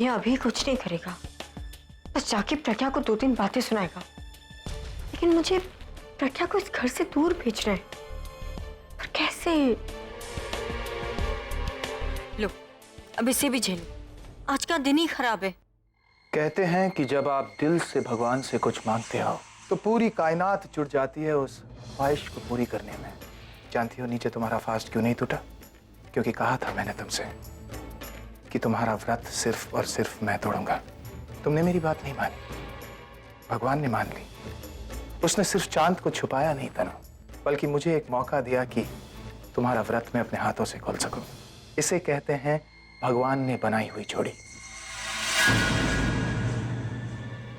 ये अभी कुछ नहीं करेगा, बस जाके प्रज्ञा को 2-3 बातें सुनाएगा। लेकिन मुझे प्रज्ञा को इस घर से दूर भेजना है, पर कैसे? लो, अब इसे भी झेलो, आज का दिन ही खराब है। कहते हैं कि जब आप दिल से भगवान से कुछ मांगते हो तो पूरी कायनात जुड़ जाती है उस ख्वाहिश को पूरी करने में। जानती हो नीचे तुम्हारा फास्ट क्यों नहीं टूटा? क्योंकि कहा था मैंने तुमसे कि तुम्हारा व्रत सिर्फ और सिर्फ मैं तोड़ूंगा। तुमने मेरी बात नहीं मानी, भगवान ने मान ली। उसने सिर्फ चांद को छुपाया नहीं तनु, बल्कि मुझे एक मौका दिया कि तुम्हारा व्रत मैं अपने हाथों से खोल सकूं। इसे कहते हैं भगवान ने बनाई हुई जोड़ी।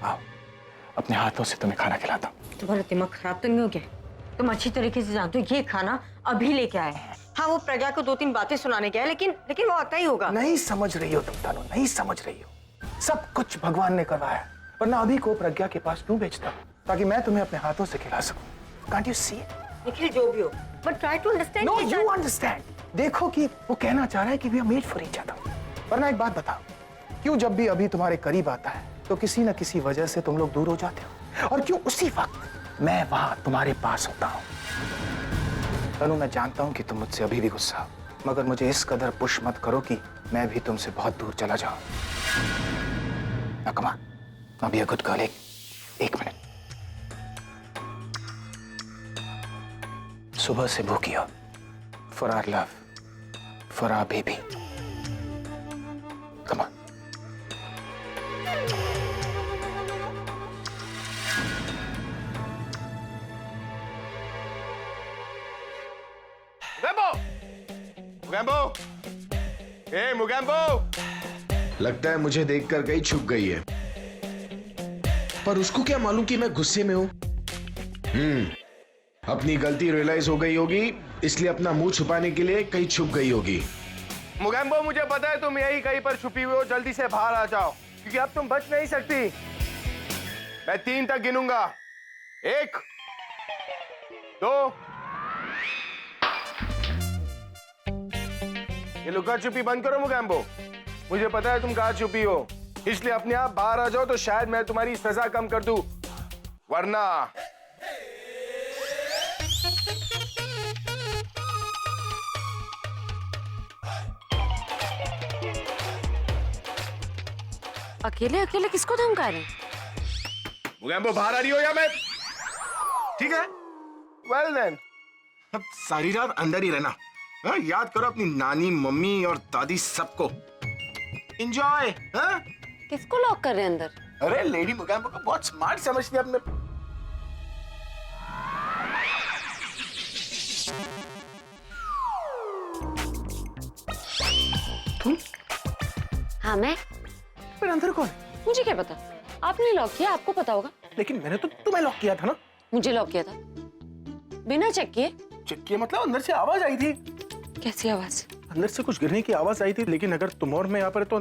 आओ, अपने हाथों से तुम्हें खाना खिलाता हूं। तुम्हारा दिमाग खराब तो नहीं हो गया? तुम अच्छी तरीके से जानते हो ये खाना अभी लेके आए। हाँ, वो प्रज्ञा को 2-3 बातें सुनाने गया, लेकिन वो आता ही होगा। नहीं समझ रही हो तुम तनु, नहीं समझ रही हो। सब कुछ भगवान ने करवाया, वरना अभी को प्रज्ञा के पास क्यों भेजता, ताकि मैं तुम्हें अपने हाथों से खिला सकूं। Can't you see it? Nikhil, जो भी हो, but try to understand. No, you understand. देखो कि वो कहना चाह रहा है कि we are made for each other. वरना एक बात बताओ, क्यों जब भी अभी तुम्हारे करीब आता है तो किसी न किसी वजह से तुम लोग दूर हो जाते हो, और क्यों उसी वक्त मैं वहां तुम्हारे पास होता हूं? तनु, मैं जानता हूं कि तुम मुझसे अभी भी गुस्सा हो, मगर मुझे इस कदर पुश मत करो कि मैं भी तुमसे बहुत दूर चला जाऊं। Now come on, now be a good girl. एक मिनट। सुबह से भूखी हो, for our love, for our baby. Come on. Mogambo! ए मुगैम्बो! लगता है मुझे देखकर कहीं छुप गई है, पर उसको क्या मालूम कि मैं गुस्से में हूं। अपनी गलती रियलाइज हो गई होगी, इसलिए अपना मुंह छुपाने के लिए कहीं छुप गई होगी। मुगैम्बो, मुझे पता है तुम यही कहीं पर छुपी हुई हो। जल्दी से बाहर आ जाओ, क्योंकि अब तुम बच नहीं सकती। मैं 3 तक गिनूंगा। 1, 2। ये लुका छुपी बंद करो मुगैम्बो। मुझे पता है तुम कहां छुपी हो, इसलिए अपने आप बाहर आ जाओ, तो शायद मैं तुम्हारी सजा कम कर दूं, वरना अकेले अकेले किसको धमका रहे? मुगैम्बो, बाहर आ रही हो या मैं? ठीक है, वेल देन। अब सारी रात अंदर ही रहना। हाँ, याद करो अपनी नानी, मम्मी और दादी सबको। एंजॉय। हाँ? किसको लॉक कर रहे हैं अंदर? अरे लेडी मुगैम्बो को बहुत स्मार्ट समझती है अपने। तुम? हाँ, मैं। पर अंदर कौन? मुझे क्या पता, आपने लॉक किया, आपको पता होगा। लेकिन मैंने तो तुम्हें लॉक किया था ना। मुझे लॉक किया था बिना चेक किए। चेक किया मतलब अंदर से आवाज आई थी। कैसी आवाज? अंदर से कुछ गिरने की आवाज आई थी, लेकिन अगर तुम और मैं यहाँ पर तो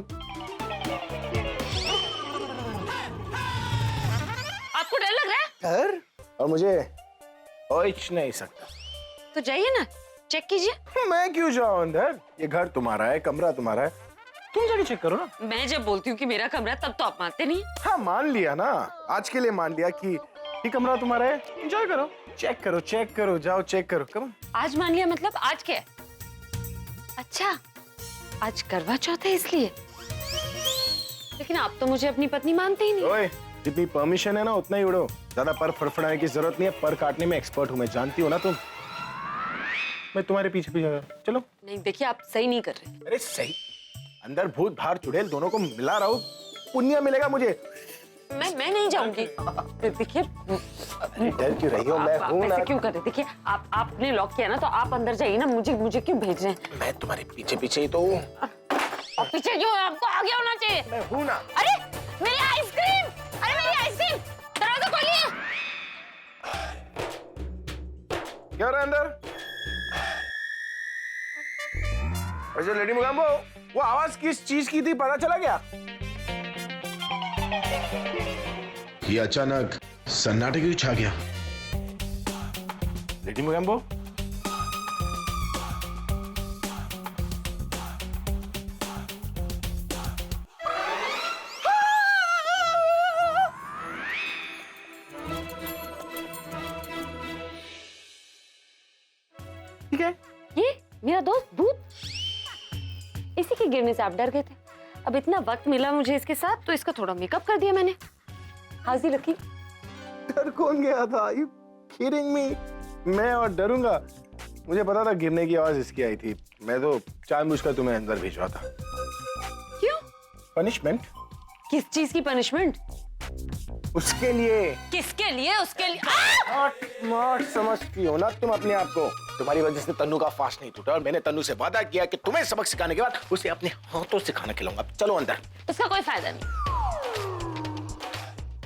आपको डर लग रहा है? डर? और मुझे ओइच नहीं सकता। तो जाइए ना, चेक कीजिए। मैं क्यों जाऊं अंदर? ये घर तुम्हारा है, कमरा तुम्हारा है, तुम जाके चेक करो ना। मैं जब बोलती हूँ कि मेरा कमरा, तब तो आप मानते नहीं। हाँ, मान लिया ना, आज के लिए मान लिया कि ये कमरा तुम्हारा है। एंजॉय करो, चेक करो, चेक करो, जाओ चेक करो। कम आज मान लिया मतलब आज क्या है? अच्छा, आज करवा चौथ है इसलिए। लेकिन आप तो मुझे अपनी पत्नी मानते ही नहीं। ओए, जितनी परमिशन है ना उतना ही उड़ो, ज्यादा पर फड़फड़ाने की जरूरत नहीं है। पर काटने में एक्सपर्ट हूँ मैं, जानती हो ना तुम। मैं तुम्हारे पीछे पीछे चलो। नहीं, देखिए आप सही नहीं कर रहे। अरे सही, अंदर भूत बाहर चुड़ैल दोनों को मिला रहा हूँ, पुण्य मिलेगा मुझे। मैं नहीं जाऊंगी। देखिए, डर क्यों रही हो? मैं हूँ ना। ऐसे क्यों कर रहे? देखिए, आपने लॉक किया ना, तो आप अंदर जाइए ना। मुझे क्यों भेज रहे हैं? मैं तुम्हारे पीछे पीछे ही तो हूँ। और पीछे क्यों? आपको आगे होना चाहिए। मैं हूँ ना। अरे मेरी आइसक्रीम! अरे मेरी आइसक्रीम! दरवाजा खोलिए। क्या हो रहा है अंदर? वैसे लेडी मुगैम्बो, वो आवाज किस चीज की थी, पता चला क्या? ये अचानक सन्नाटे क्यों छा गया? लेडी मुगैम्बो, क्या है? ये मेरा दोस्त भूत, इसी के गिरने से आप डर गए थे। अब इतना वक्त मिला मुझे इसके साथ तो इसका थोड़ा मेकअप कर दिया मैंने। हाजिर रखी। डर कौन गया था? Are you kidding me? मैं और डरूंगा? मुझे पता था गिरने की आवाज इसकी आई थी। मैं तो जानबूझकर तुम्हें अंदर भेजा था। क्यों? पनिशमेंट। किस चीज की पनिशमेंट? उसके लिए। किसके लिए? उसके लिए? स्मार्ट समझती हो ना तुम अपने आप को। तुम्हारी वजह से तन्नू का फास्ट नहीं टूटा और मैंने तन्नू से वादा किया कि तुम्हें सबक सिखाने के बाद उसे अपने हाथों से खाना खिलाऊंगा। चलो अंदर। उसका कोई फायदा नहीं,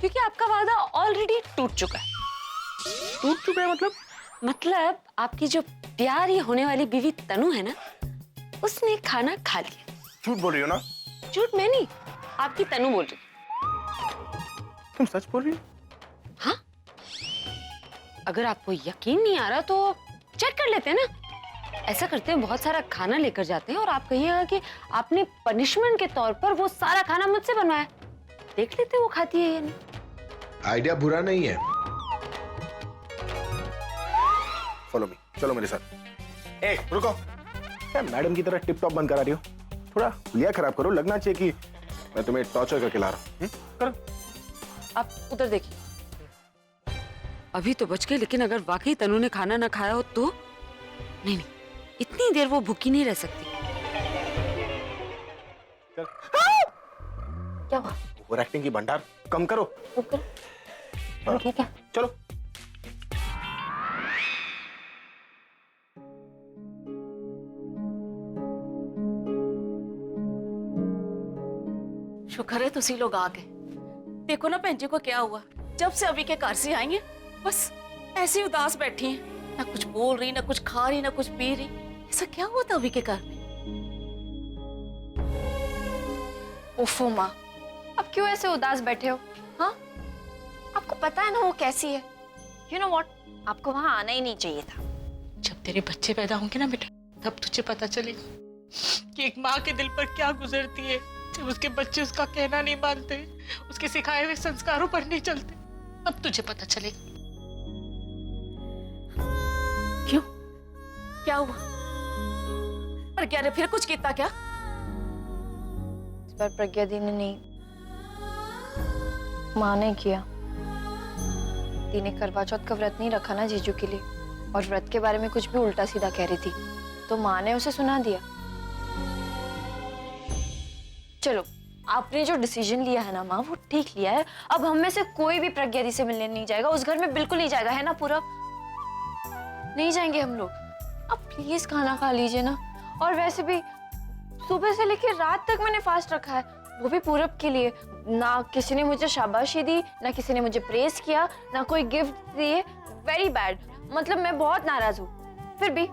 क्योंकि आपका वादा ऑलरेडी टूट चुका है। टूट चुका है मतलब आपकी जो प्यारी होने वाली बीवी तनु है ना, उसने खाना खा लिया। झूठ बोल रही हो ना? झूठ मैं नहीं, आपकी तनु बोल रही। तुम सच बोल रही हो? हाँ, अगर आपको यकीन नहीं आ रहा तो चेक कर लेते हैं ना। ऐसा करते हैं, बहुत सारा खाना लेकर जाते हैं और आप कहिएगा कि आपने पनिशमेंट के तौर पर वो सारा खाना मुझसे बनवाया। देख लेते हैं वो खाती है या नहीं। आइडिया बुरा नहीं है। फॉलो मी, चलो मेरे साथ। ए, रुको। क्या मैडम की तरह टिप टॉप बंद करा रही हो? थोड़ा हुलिया खराब करो, लगना चाहिए कि मैं तुम्हें टॉर्चर करके ला रहा हूँ। करो। आप उधर देखिए। अभी तो बच गए, लेकिन अगर वाकई तनु ने खाना ना खाया हो तो नहीं, इतनी देर वो भूखी नहीं रह सकती। चल। क्या हुआ? ओवर एक्टिंग की भंडार कम करो। हाँ? ठीक है, चलो। शुक्र है तुसी लोग आ गए। देखो ना भैन जी को क्या हुआ, जब से अभी के घर से आई हैं बस ऐसी उदास बैठी हैं, ना कुछ बोल रही, ना कुछ खा रही, ना कुछ पी रही। ऐसा क्या हुआ था अभी के घर में? उफ़ो माँ, अब क्यों ऐसे उदास बैठे हो? हाँ, आपको पता है ना वो कैसी है। यू नो व्हाट, आपको वहां आना ही नहीं चाहिए था। जब तेरे बच्चे पैदा होंगे ना बेटा, तब तुझे पता चलेगा कि एक माँ के दिल पर क्या गुजरती है जब उसके बच्चे उसका कहना नहीं मानते, उसके सिखाए हुए संस्कारों पर नहीं चलते। अब तुझे पता चलेगा। क्यों? क्या हुआ? प्रज्ञा ने फिर कुछ किया क्या? इस बार प्रज्ञा दी ने नहीं, माँ ने किया। दी ने करवा चौथ का व्रत नहीं रखा ना जीजू के लिए, और व्रत के बारे में कुछ भी उल्टा सीधा कह रही थी, तो माँ ने उसे सुना दिया। चलो, आपने जो डिसीजन लिया है ना माँ, वो ठीक लिया है। अब हम में से कोई भी प्रज्ञा दी से मिलने नहीं जाएगा, उस घर में बिल्कुल नहीं जाएगा, है ना पूरब? नहीं जाएंगे हम लोग। अब प्लीज खाना खा लीजिए ना। और वैसे भी सुबह से लेकर रात तक मैंने फास्ट रखा है, वो भी पूरब के लिए। ना किसी ने मुझे शाबाशी दी, ना किसी ने मुझे प्रेज किया, ना कोई गिफ्ट दिए। वेरी बैड, मतलब मैं बहुत नाराज हूँ। फिर भी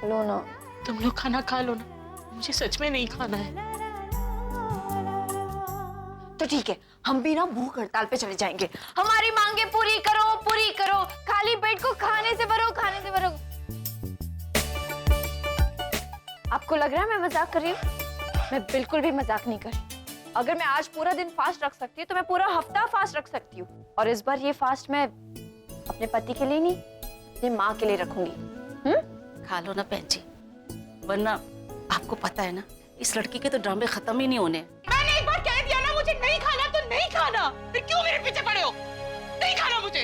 लो ना। तुम लोग खाना खा लो ना, मुझे सच में नहीं खाना है। तो ठीक है, हम भी ना भूख हड़ताल पे चले जाएंगे। हमारी मांगे पूरी करो, पूरी करो। खाली पेट को खाने से भरो, खाने से भरो। आपको लग रहा है मैं मजाक कर रही हूँ? मैं बिल्कुल भी मजाक नहीं कर रही। अगर मैं आज पूरा दिन फास्ट रख सकती हूँ तो मैं पूरा हफ्ता फास्ट रख सकती हूँ। और इस बार ये फास्ट मैं अपने पति के लिए नहीं, अपनी माँ के लिए रखूंगी। खा लो ना बहन जी, वरना आपको पता है ना, इस लड़की के तो ड्रामे खत्म ही नहीं होने। मैंने एक बार कह दिया ना मुझे नहीं खाना तो नहीं खाना, फिर क्यों मेरे पीछे पड़े हो? नहीं खाना मुझे।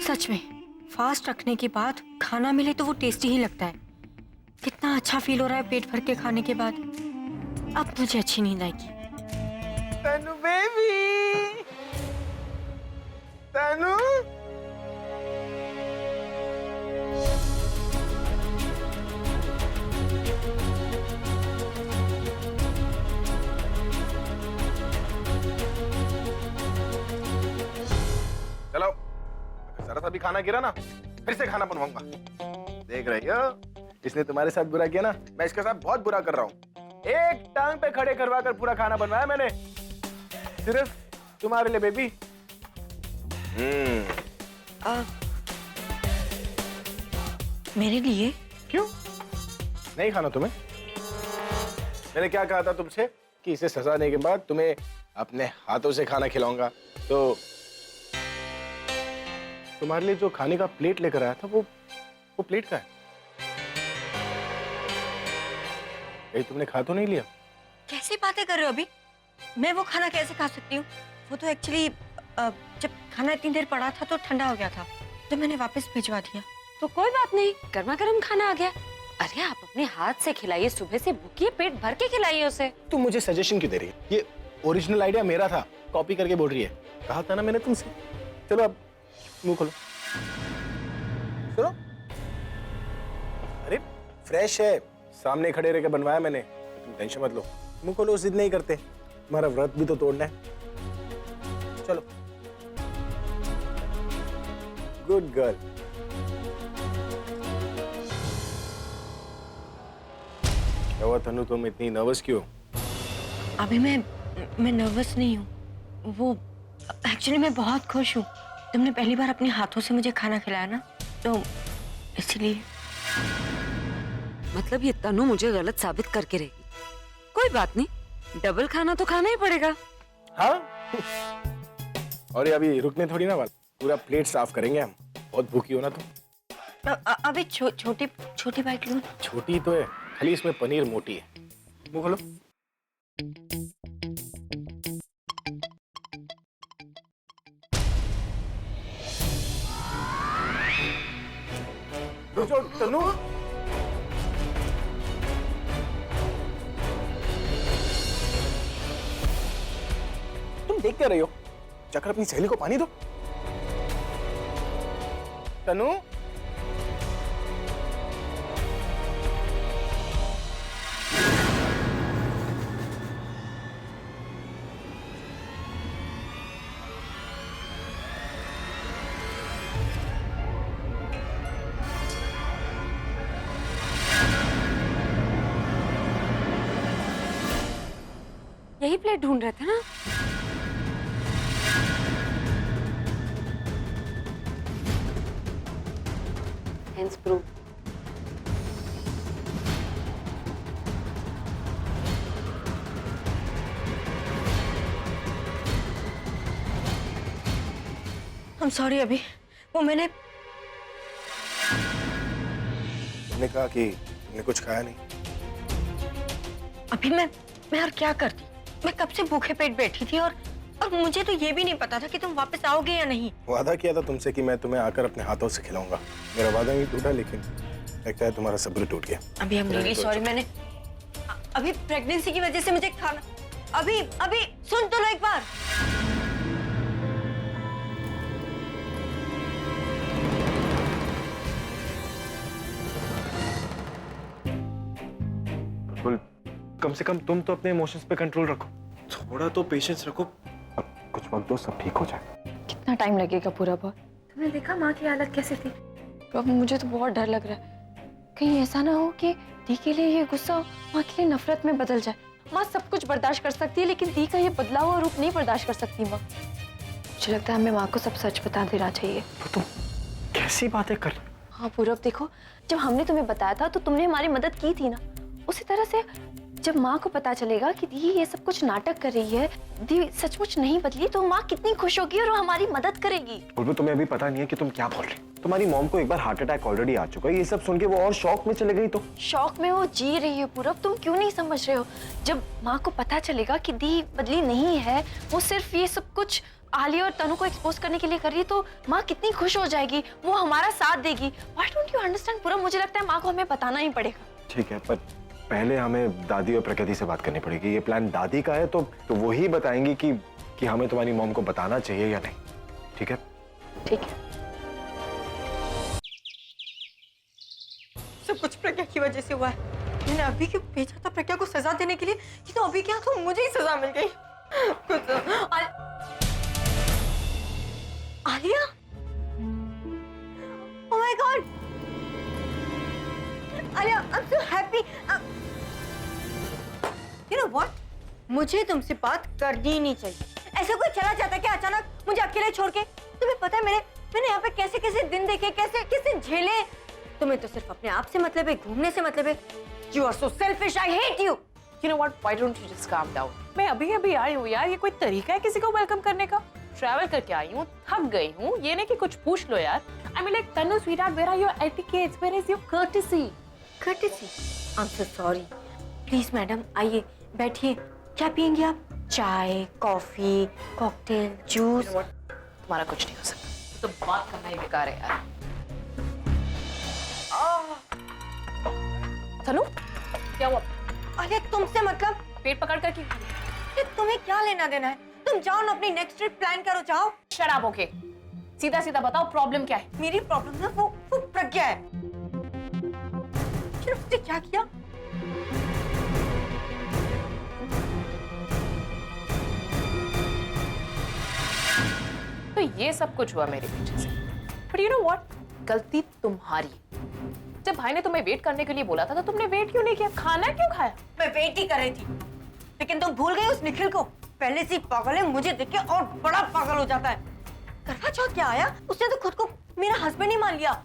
सच में फास्ट रखने के बाद खाना मिले तो वो टेस्टी ही लगता है। कितना अच्छा फील हो रहा है पेट भर के खाने के बाद। अब मुझे अच्छी नींद आएगी। तनु बेबी, तनु। चलो, जरा सा भी खाना गिरा ना, फिर से खाना बनवाऊंगा। देख रही हो, इसने तुम्हारे साथ बुरा किया ना, मैं इसके साथ बहुत बुरा कर रहा हूँ। एक टांग पे खड़े करवा कर पूरा खाना बनवाया मैंने, सिर्फ तुम्हारे लिए बेबी। मेरे लिए? क्यों? नहीं खाना तुम्हें? मैंने क्या कहा था तुमसे कि इसे सजाने के बाद तुम्हें अपने हाथों से खाना खिलाऊंगा। तो तुम्हारे लिए जो खाने का प्लेट लेकर आया था वो प्लेट का है। कहीं तुमने खा तो नहीं लिया? कैसी बातें कर रहे हो अभी? मैं वो खाना कैसे खा सकती हूँ? वो तो एक्चुअली जब खाना इतनी देर पड़ा था तो ठंडा हो गया था, तो मैंने वापस भिजवा दिया। तो कोई बात नहीं, गर्मा गर्म खाना आ गया। अरे आप अपने हाथ से खिलाइए, सुबह से भूखिए, पेट भर के खिलाइए उसे। तुम मुझे सजेशन क्यों दे रही है? ये ओरिजिनल आइडिया मेरा था, कॉपी करके बोल रही है। कहा था ना मैंने तुमसे। चलो अब मुंह खोलो। सुनो, अरे फ्रेश है, सामने खड़े रह के बनवाया मैंने, तुम टेंशन मत लो। मुंह खोलो, जिद नहीं करते, तुम्हारा व्रत भी तो तोड़ना है। चलो, गुड गर्ल। क्या हुआ तनु, तुम इतनी नर्वस क्यों? अभी मैं नर्वस नहीं हूँ। वो एक्चुअली मैं बहुत खुश हूँ। तुमने पहली बार अपने हाथों से मुझे खाना खिलाया ना, तो इसलिए। मतलब ये तनु मुझे गलत साबित करके रहेगी। कोई बात नहीं, डबल खाना तो खाना ही पड़ेगा। हाँ, और ये अभी रुकने थोड़ी ना वाला, पूरा प्लेट साफ करेंगे हम। बहुत भूखी हो ना तुम। अभी छोटी बाइट लूँ? छोटी तो है, खाली इसमें पनीर मोटी है। मुंह खोलो। तनु, तुम देख क्या रही हो? जाकर अपनी सहेली को पानी दो। तनु, यही प्लेट ढूंढ रहे थे ना? Hence proof. I'm sorry अभी, वो मैंने तुमने कहा कि तुमने कुछ खाया नहीं। अभी मैं और क्या करती? मैं कब से भूखे पेट बैठी थी, और मुझे तो ये भी नहीं पता था कि तुम वापस आओगे या नहीं। वादा किया था तुमसे कि मैं तुम्हें आकर अपने हाथों से खिलाऊंगा। मेरा वादा नहीं टूटा, लेकिन लगता है तुम्हारा सब्र टूट गया। अभी I'm really sorry, मैंने अभी प्रेगनेंसी की वजह से मुझे खाना। अभी सुन तो लो एक बार। कम से कम तुम तो अपने इमोशंस पे कंट्रोल रखो, थोड़ा तो पेशेंस रखो। अब कुछ वक्त दो, सब ठीक हो जाए। कितना टाइम लगेगा पूरा? बहुत तुमने देखा माँ की हालत कैसी थी? प्रभु, मुझे तो बहुत डर लग रहा है। कहीं ऐसा ना हो कि दी के लिए ये गुस्सा माँ के लिए नफरत में बदल जाए। माँ सब कुछ बर्दाश्त कर सकती है, लेकिन दी का ये बदला हुआ रूप नहीं बर्दाश्त कर सकती माँ। मुझे लगता है हमें माँ को सब सच बता देना चाहिए। तो तुम कैसी बातें कर? हाँ पूरब, देखो, जब हमने तुम्हें बताया था तो तुमने हमारी मदद की थी ना। उसी तरह से जब माँ को पता चलेगा कि दी ये सब कुछ नाटक कर रही है, दी सचमुच नहीं बदली, तो माँ कितनी खुश होगी और वो हमारी मदद करेगी। बुलबुल, तुम्हें अभी पता नहीं है कि तुम क्या बोल रही। तुम्हारी मॉम को एक बार हार्ट अटैक ऑलरेडी आ चुका है, ये सब सुन के वो और शॉक में चले गई। तो शौक में वो जी रही है पूरब, तुम क्यों नहीं समझ रहे हो? जब माँ को पता चलेगा कि दी बदली नहीं है, वो सिर्फ ये सब कुछ आलिया और तनु को एक्सपोज करने के लिए कर रही है, तो माँ कितनी खुश हो जाएगी, वो हमारा साथ देगी। व्हाई डोंट यू अंडरस्टैंड पूरब? मुझे लगता है माँ को हमें बताना ही पड़ेगा। ठीक है, पर पहले हमें दादी और प्रकृति से बात करनी पड़ेगी। ये प्लान दादी का है, तो वो ही बताएंगी कि हमें तुम्हारी मॉम को बताना चाहिए या नहीं। ठीक है? ठीक है। सब कुछ प्रज्ञा की वजह से हुआ है। मैंने अभी क्यों भेजा था प्रज्ञा को सजा देने के लिए, कि तो अभी क्या, तो मुझे ही सजा मिल गई। Alia, oh my God, Alia, I am so happy. You know what, मुझे तुमसे बात करनी ही नहीं चाहिए। ऐसा कोई चला जाता क्या अचानक मुझे अकेले छोड़ के? तुम्हें पता है मैंने यहाँ पे कैसे कैसे दिन देखे, कैसे कैसे झेले। तुम्हें तो सिर्फ अपने आप से मतलब है, घूमने से मतलब है। You are so selfish. I hate you. You know what? Why don't you just calm down? मैं अभी अभी आई हूँ यार, ये कोई तरीका है किसी को वेलकम करने का? ट्रैवल करके आई हूँ, थक गई हूँ, ये नहीं कि कुछ पूछ लो यार। I mean like Tanu sweetheart, where are your etiquettes? Where is your courtesy? Courtesy. I'm so sorry. Please madam आइए बैठिए। क्या पियेंगे आप? चाय, कॉफी, कॉकटेल, जूस? तुम्हारा कुछ नहीं हो सकता। तो बात करना ही बेकार है यार। तनु, क्या हुआ? अरे तुमसे मतलब? पेट पकड़ कर क्यों? ये तुम्हें क्या लेना देना है? तुम जाओ ना अपनी नेक्स्ट ट्रिप प्लान करो, जाओ। Shut up, okay? सीधा सीधा बताओ प्रॉब्लम क्या है? मेरी प्रॉब्लम ना वो प्रज्ञा है। सिर्फ उसने क्या किया? तो ये सब कुछ हुआ मेरे पीछे से। But you know what? गलती तुम्हारी है। जब भाई ने तुम्हें वेट करने के लिए बोला था तो तुमने वेट क्यों नहीं किया? खाना क्यों खाया? मैं वेट ही कर रही थी, लेकिन तुम भूल गई उस निखिल को। पहले से ही पागल है, मुझे देख के और बड़ा पागल हो जाता है। करवा चौथ क्या आया, उसने तो खुद को मेरा हस्बैंड ही मान लिया।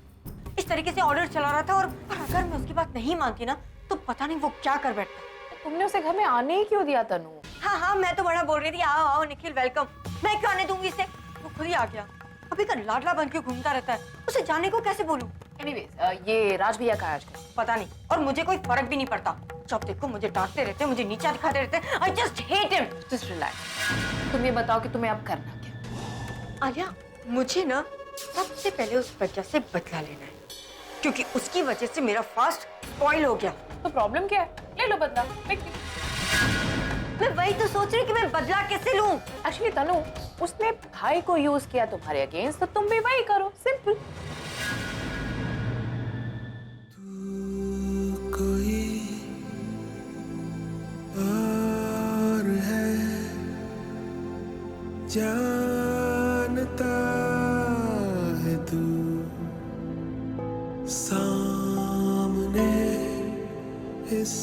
इस तरीके से ऑर्डर चला रहा था और अगर मैं उसकी बात नहीं मानती ना तो पता नहीं वो क्या कर बैठता। तुमने उसे घर में आने ही क्यों दिया तनु? हाँ, मैं तो बड़ा बोल रही थी, आओ आओ निखिल वेलकम। मैं क्यों आने दूंगी इसे? वो खुद ही आ गया। अभी का लाडला बन के घूमता रहता है, उसे जाने को कैसे बोलूं? एनीवेज, ये राज भैया का आज पता नहीं, और मुझे कोई फर्क भी नहीं पड़ता। जब देखो मुझे डांटते रहते, मुझे नीचा दिखाते रहते। I just hate him. Just relax. तुम ये बताओ कि तुम्हें अब करना क्या? आलिया, मुझे ना सबसे पहले उस प्रज्ञा से बदला लेना है, क्योंकि उसकी वजह से मेरा फास्ट स्पॉइल हो गया। तो प्रॉब्लम क्या है? ले लो बदला। मैं वही तो सोच रही कि मैं बदला कैसे लूं। एक्चुअली तनु, उसने भाई को यूज किया तुम्हारे अगेंस्ट, तो तुम भी वही करो। सिंपल। कोई और है जानता है तू सामने इस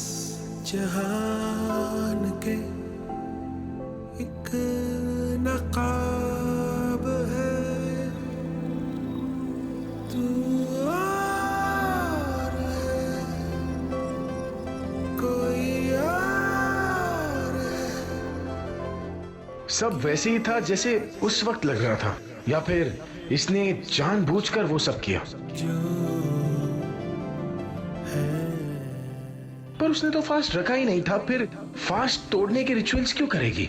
जहान के एक नकाब है तू और है कोई और है। सब वैसे ही था जैसे उस वक्त लग रहा था, या फिर इसने जानबूझकर वो सब किया? पर उसने तो फास्ट रखा ही नहीं था, फिर फास्ट तोड़ने के रिचुअल्स क्यों करेगी?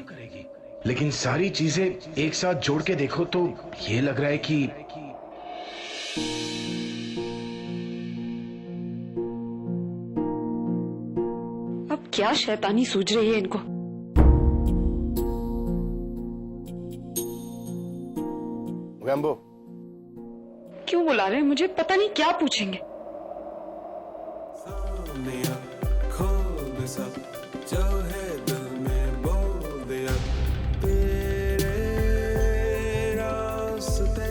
लेकिन सारी चीजें एक साथ जोड़ के देखो तो ये लग रहा है कि अब क्या शैतानी सूझ रही है इनको। गैम्बो, क्यों बुला रहे हैं मुझे? पता नहीं क्या पूछेंगे। खोल सब जो है दिल में बोल दिया तेरे रास्ते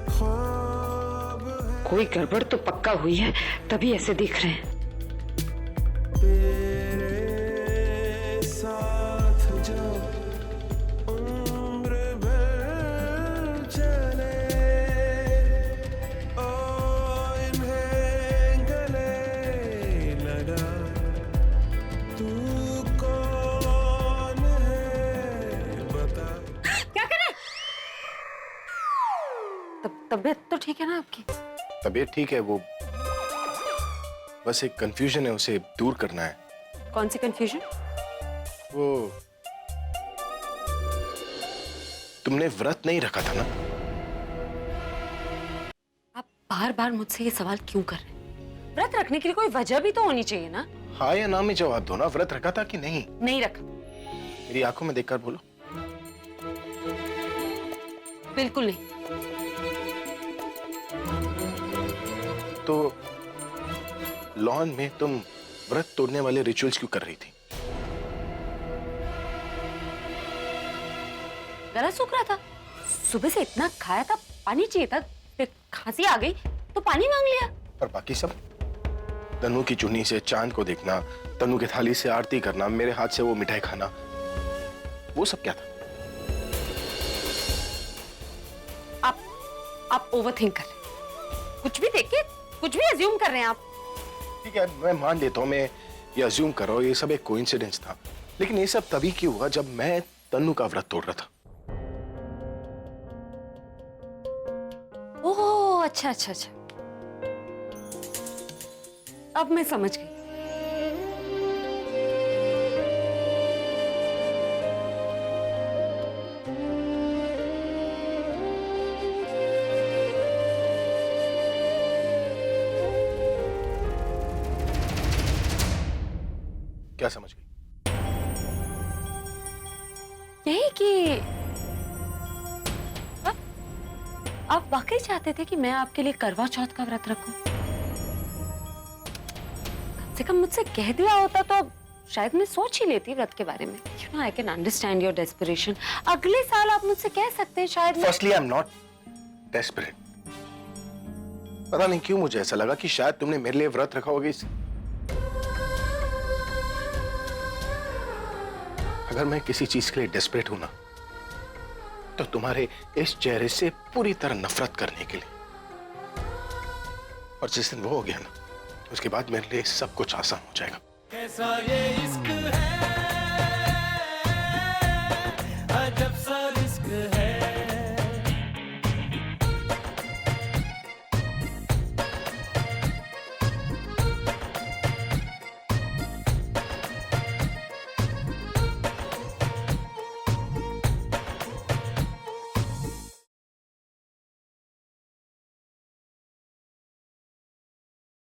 ख्वाब है कोई गड़बड़ तो पक्का हुई है, तभी ऐसे दिख रहे हैं। तेरे साथ जो उम्र भर चले ओ इन्हें गले लगा तू कौन है बता। क्या करे? तबीयत तो ठीक है ना आपकी? तबीयत ठीक है, वो बस एक कंफ्यूजन है, उसे दूर करना है। कौन सी कंफ्यूजन? वो तुमने व्रत नहीं रखा था ना? आप बार बार मुझसे ये सवाल क्यों कर रहे हैं? व्रत रखने के लिए कोई वजह भी तो होनी चाहिए ना। हाँ या ना में जवाब दो ना। व्रत रखा था कि नहीं? नहीं रखा। मेरी आंखों में देखकर बोलो। बिल्कुल नहीं। तो लॉन में तुम व्रत तोड़ने वाले रिचुअल्स क्यों कर रही थी? गला सूख रहा था, सुबह से इतना खाया था, पानी चाहिए था, फिर खांसी आ गई तो पानी मांग लिया। और बाकी सब? तनु की चुन्नी से चांद को देखना, तनु के थाली से आरती करना, मेरे हाथ से वो मिठाई खाना, वो सब क्या था? आप ओवरथिंक कर रहे हैं। कुछ भी देख के कुछ भी अज्यूम कर रहे हैं आप। ठीक है, मैं मान लेता हूँ, मैं ये अज्यूम कर रहा हूँ ये सब एक कोइंसिडेंस था, लेकिन ये सब तभी क्यों हुआ जब मैं तन्नू का व्रत तोड़ रहा था। ओह अच्छा अच्छा अच्छा, अब मैं समझ गई। क्या समझ गई? यही कि आप वाकई चाहते थे कि मैं आपके लिए करवा चौथ का व्रत रखूं? कम से कम मुझसे कह दिया होता तो शायद मैं सोच ही लेती व्रत के बारे में। You know I can understand your desperation. अगले साल आप मुझसे कह सकते हैं शायद। Firstly I am not desperate. पता नहीं क्यों मुझे ऐसा लगा कि शायद तुमने मेरे लिए व्रत रखा होगा। अगर मैं किसी चीज के लिए डेस्परेट हूं ना, तो तुम्हारे इस चेहरे से पूरी तरह नफरत करने के लिए। और जिस दिन वो हो गया ना, उसके बाद मेरे लिए सब कुछ आसान हो जाएगा। कैसा ये इश्क है